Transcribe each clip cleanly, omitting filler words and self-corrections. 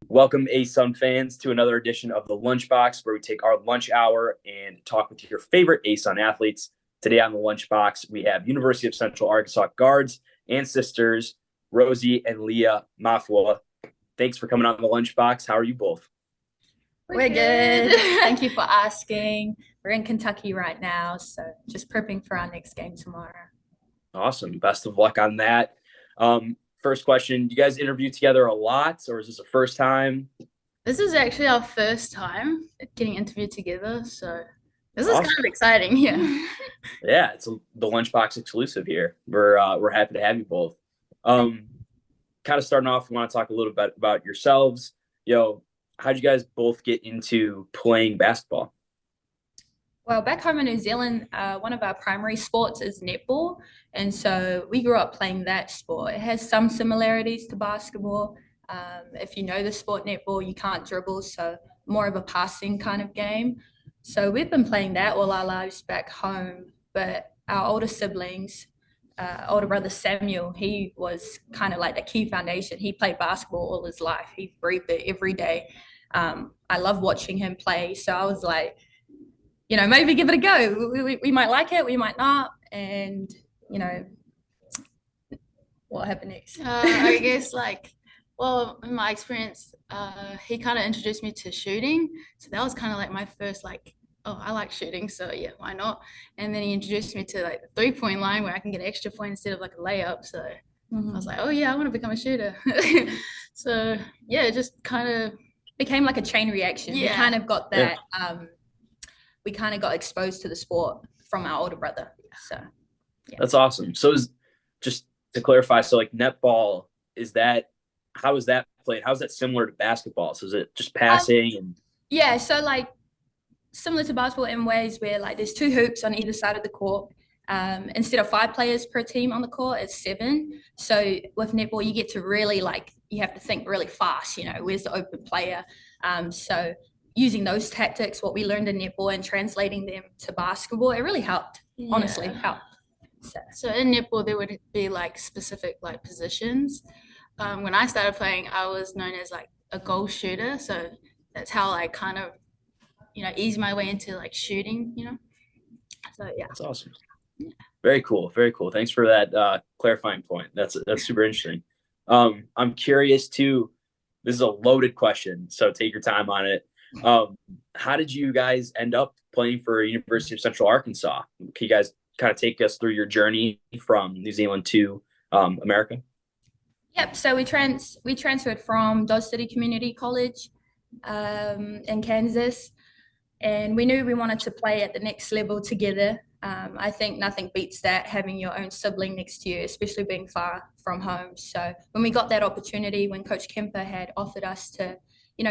Welcome, ASUN fans, to another edition of the Lunchbox, where we take our lunch hour and talk with your favorite ASUN athletes. Today on the Lunchbox, we have University of Central Arkansas guards and sisters, Rosie and Leah Mafua. Thanks for coming on the Lunchbox. How are you both? We're good. Thank you for asking. We're in Kentucky right now, so just prepping for our next game tomorrow. Awesome. Best of luck on that. First question, do you guys interview together a lot, or is this the first time? This is actually our first time getting interviewed together, so this is Awesome. kind of exciting. Yeah. Yeah, the Lunchbox exclusive here. We're happy to have you both. Kind of starting off, we want to talk a little bit about yourselves. How'd you guys both get into playing basketball? Well, back home in New Zealand, one of our primary sports is netball. And so we grew up playing that sport. It has some similarities to basketball. If you know the sport netball, you can't dribble, so more of a passing kind of game. So we've been playing that all our lives back home. But our older siblings, older brother Samuel, he was kind of like the key foundation. He played basketball all his life. He breathed it every day. I love watching him play. So I was like, maybe give it a go. We might like it, we might not. And, what happened next? I guess in my experience, he kind of introduced me to shooting. So that was kind of like my first oh, I like shooting, so yeah, why not? And then he introduced me to like the 3-point line where I can get an extra point instead of like a layup. So I was like, oh yeah, I want to become a shooter. So yeah, it just kind of became like a chain reaction. Yeah. We kind of got that. We kind of got exposed to the sport from our older brother. So yeah. That's awesome. So just to clarify, so like netball, how is that played? How is that similar to basketball? So is it just passing? Yeah, so like similar to basketball in ways where like there's 2 hoops on either side of the court. Instead of 5 players per team on the court, it's 7. So with netball, you get to really you have to think really fast, where's the open player? So using those tactics, what we learned in netball and translating them to basketball, it really helped, honestly, helped. So in netball, there would be like specific like positions. When I started playing, I was known as like a goal shooter. So that's how I kind of, ease my way into like shooting, So yeah. That's awesome. Yeah. Very cool. Very cool. Thanks for that clarifying point. That's super interesting. I'm curious too. This is a loaded question, so take your time on it. How did you guys end up playing for University of Central Arkansas? Can you guys kind of take us through your journey from New Zealand to America? Yep. So we transferred from Dodge City Community College in Kansas, and we knew we wanted to play at the next level together. I think nothing beats that, having your own sibling next to you, especially being far from home. So when we got that opportunity, when Coach Kemper had offered us to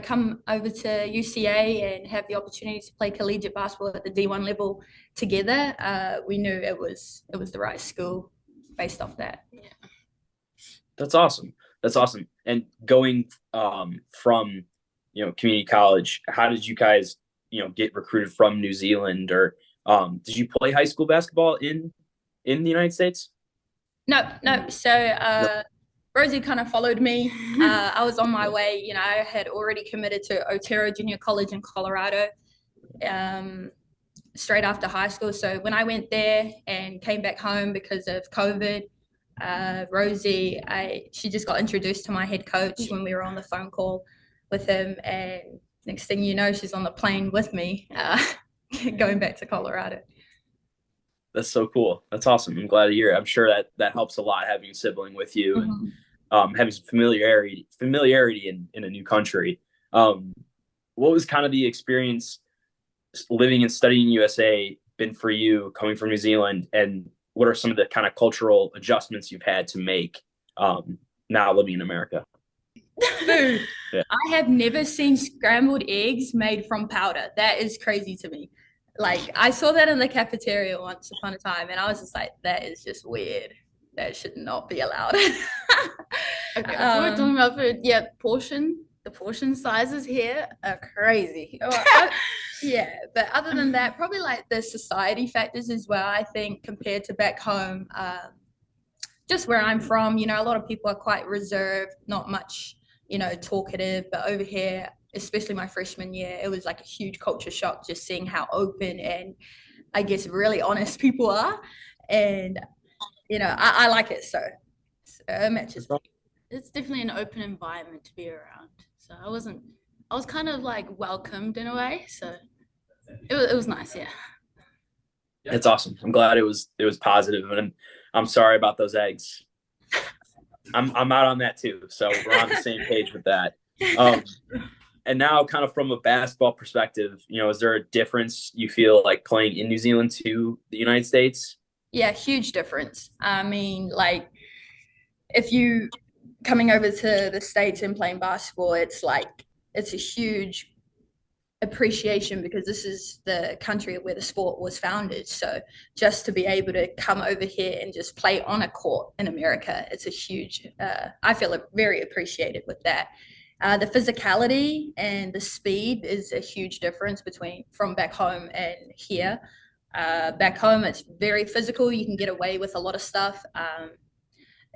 come over to UCA and have the opportunity to play collegiate basketball at the D1 level together, we knew it was the right school based off that. Yeah. That's awesome. That's awesome. And going from community college, how did you guys get recruited from New Zealand, or did you play high school basketball in the United States? No. So Rosie kind of followed me. I was on my way. I had already committed to Otero Junior College in Colorado straight after high school. So when I went there and came back home because of COVID, Rosie, she just got introduced to my head coach when we were on the phone call with him. And next thing you know, she's on the plane with me going back to Colorado. That's so cool. That's awesome. I'm glad to hear it. I'm sure that helps a lot, having a sibling with you and having some familiarity in a new country. What was kind of the experience living and studying in USA been for you, coming from New Zealand, and what are some of the kind of cultural adjustments you've had to make now living in America? Food. Yeah. I have never seen scrambled eggs made from powder. That is crazy to me. Like, I saw that in the cafeteria once upon a time, and I was just like, that is just weird. That should not be allowed. Okay, we're talking about food. Yeah, the portion sizes here are crazy. Yeah, but other than that, probably like the society factors as well, I think, compared to back home. Just where I'm from, a lot of people are quite reserved, not much talkative. But over here, especially my freshman year, it was like a huge culture shock just seeing how open and I guess really honest people are. And, I like it. So it matches. It's definitely an open environment to be around. So I was kind of like welcomed in a way. So it was nice, yeah. It's awesome. I'm glad it was positive, and I'm sorry about those eggs. I'm out on that too, so we're on the same page with that. And now, kind of from a basketball perspective, is there a difference you feel like playing in New Zealand to the United States? Yeah, huge difference. I mean, like if you coming over to the States and playing basketball, it's a huge appreciation because this is the country where the sport was founded. So just to be able to come over here and just play on a court in America, it's a huge, I feel very appreciated with that. The physicality and the speed is a huge difference from back home and here. Back home, it's very physical. You can get away with a lot of stuff.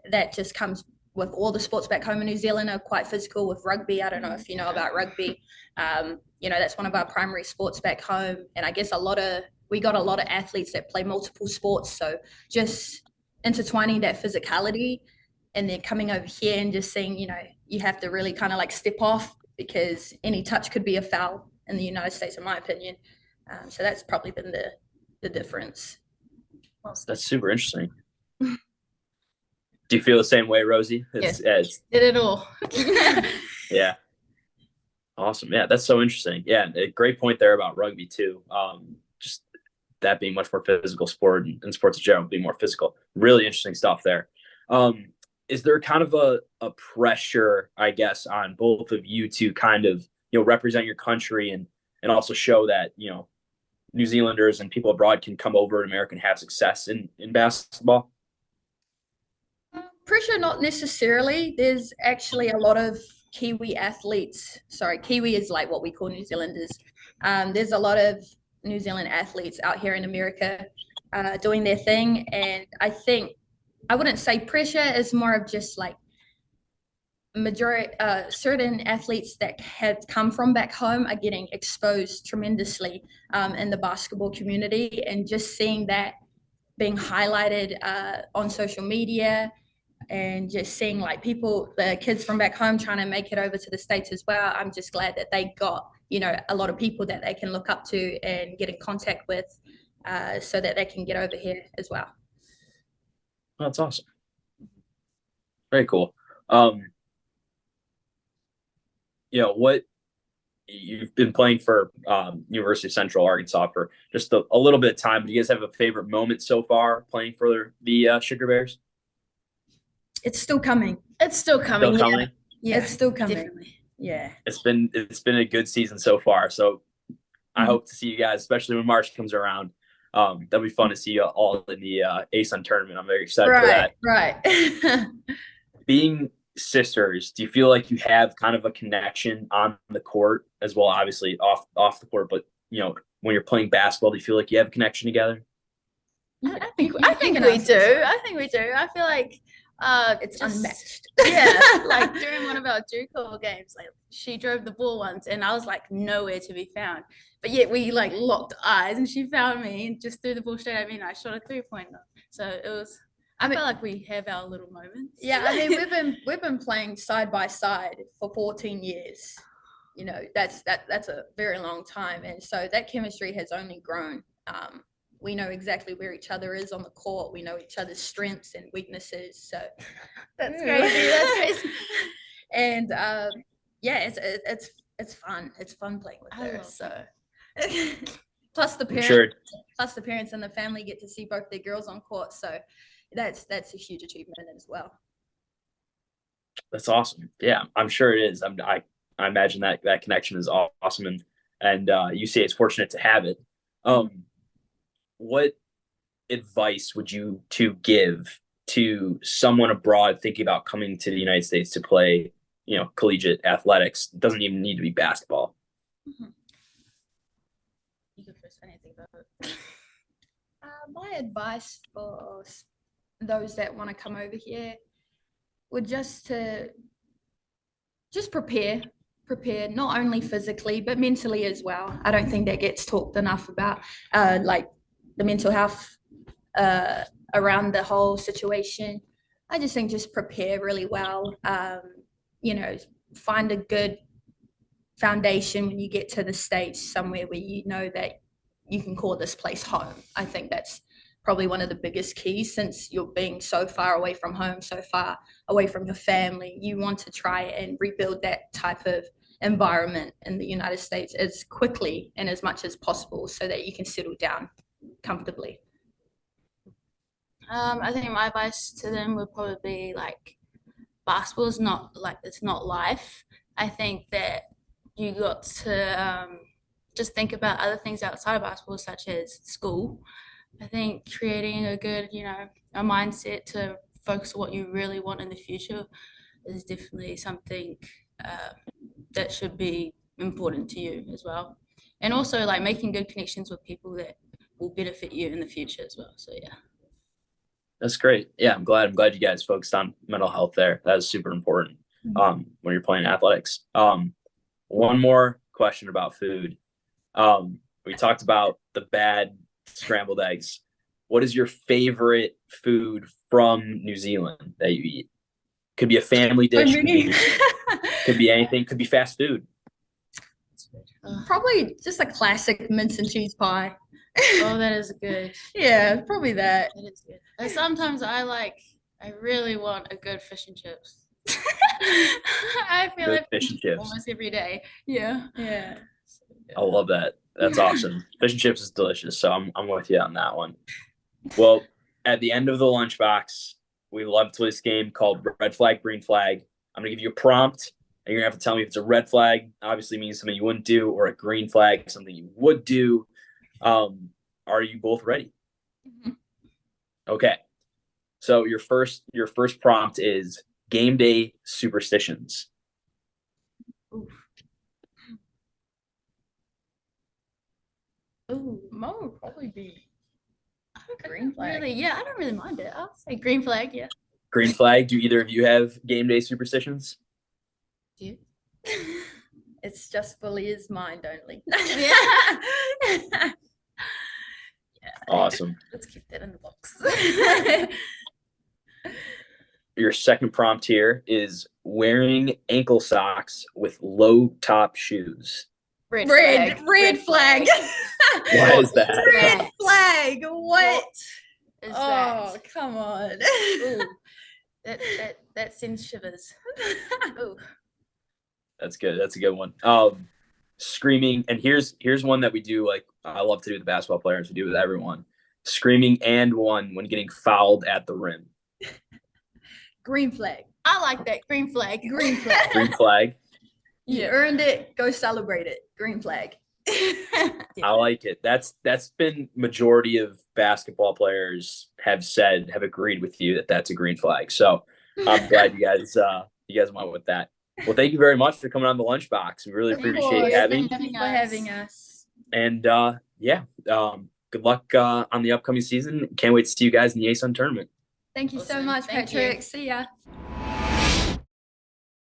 That just comes with all the sports back home in New Zealand are quite physical. With rugby, I don't know if you know about rugby. That's one of our primary sports back home, and I guess we got a lot of athletes that play multiple sports. So just intertwining that physicality, and then coming over here and just seeing, you have to really kind of like step off because any touch could be a foul in the United States, in my opinion. So that's probably been the difference. That's super interesting. Do you feel the same way, Rosie? Yes, did it all. Yeah. Awesome. Yeah, that's so interesting. Yeah, a great point there about rugby too. Just that being much more physical sport and sports in general being more physical. Really interesting stuff there. Is there kind of a pressure, I guess, on both of you to kind of, represent your country and also show that, New Zealanders and people abroad can come over to America and have success in basketball? Pressure, not necessarily. There's actually a lot of Kiwi athletes. Sorry, Kiwi is like what we call New Zealanders. There's a lot of New Zealand athletes out here in America doing their thing. And I think, I wouldn't say pressure, is more of just like certain athletes that have come from back home are getting exposed tremendously in the basketball community, and just seeing that being highlighted on social media, and just seeing like the kids from back home trying to make it over to the States as well. I'm just glad that they got, a lot of people that they can look up to and get in contact with so that they can get over here as well. That's awesome. Very cool. What you've been playing for University of Central Arkansas for just a little bit of time. Do you guys have a favorite moment so far playing for the Sugar Bears? It's still coming. It's still coming. Still coming? Yeah, it's still coming. Definitely. Yeah. It's been a good season so far. So I hope to see you guys, especially when March comes around. That'll be fun to see you all in the ASUN tournament. I'm very excited for that. Right. Being sisters, do you feel like you have kind of a connection on the court as well? Obviously off the court, but when you're playing basketball, do you feel like you have a connection together? I think we do. I think we do. I feel like it's unmatched. Yeah, like during one of our JUCO games, like she drove the ball once and I was like nowhere to be found, but yet we like locked eyes and she found me and just threw the ball straight at me and I shot a 3-pointer. So it was, I feel like we have our little moments. Yeah, I mean we've been playing side by side for 14 years. That's a very long time, and so that chemistry has only grown. We know exactly where each other is on the court. We know each other's strengths and weaknesses. So that's crazy. That's crazy. And it's fun. It's fun playing with her. So plus the parents and the family get to see both their girls on court. So that's a huge achievement as well. That's awesome. Yeah, I'm sure it is. I imagine that connection is awesome, and UCA is fortunate to have it. What advice would you give to someone abroad thinking about coming to the United States to play, collegiate athletics? It doesn't even need to be basketball. Mm-hmm. You can first anything about it. My advice for those that want to come over here would just to just prepare not only physically but mentally as well. I don't think that gets talked enough about, like the mental health around the whole situation. I just think just prepare really well. Find a good foundation when you get to the States, somewhere where you know that you can call this place home. I think that's probably one of the biggest keys, since you're being so far away from home, so far away from your family. You want to try and rebuild that type of environment in the United States as quickly and as much as possible so that you can settle down comfortably. I think my advice to them would probably be like, basketball is not like, it's not life. I think that you got to just think about other things outside of basketball, such as school. I think creating a good, a mindset to focus on what you really want in the future is definitely something that should be important to you as well. And also like making good connections with people that will benefit you in the future as well. So yeah. That's great. Yeah, I'm glad you guys focused on mental health there. That is super important when you're playing athletics. One more question about food. We talked about the bad scrambled eggs. What is your favorite food from New Zealand that you eat? Could be a family dish. Could be anything. Could be fast food. Probably just a classic mince and cheese pie. Oh, that is good. Yeah, probably that. That is good. And sometimes I really want a good fish and chips. I feel Good like fish and chips almost every day. Yeah. Yeah. I love that. That's awesome. Fish and chips is delicious. So I'm with you on that one. Well, at the end of the lunchbox, we love to play this game called Red Flag, Green Flag. I'm gonna give you a prompt, and you're gonna have to tell me if it's a red flag, obviously means something you wouldn't do, or a green flag, something you would do. Are you both ready? Mm-hmm. Okay. So your first prompt is game day superstitions. Ooh, mine would probably be green flag. Really? Yeah, I don't really mind it. I'll say green flag. Yeah. Green flag. Do either of you have game day superstitions? Do you? It's just for Leah's mind only. Yeah. Awesome. Let's keep that in the box. Your second prompt here is wearing ankle socks with low top shoes. Red flag. Why is that? Red flag. What? Is Oh, that? come on. Ooh, that sends shivers. Ooh. That's good. That's a good one. Screaming, and here's one that we do, like I love to do with the basketball players, we do with everyone. Screaming and one when getting fouled at the rim. Green flag. I like that. Green flag. Green flag. Green flag. You earned it. Go celebrate it. Green flag. I like it. That's been majority of basketball players have agreed with you that that's a green flag. So I'm glad you guys went with that. Well, thank you very much for coming on the lunchbox. We really appreciate having us. And good luck on the upcoming season. Can't wait to see you guys in the ASUN tournament. Thank you so much, Patrick. See ya.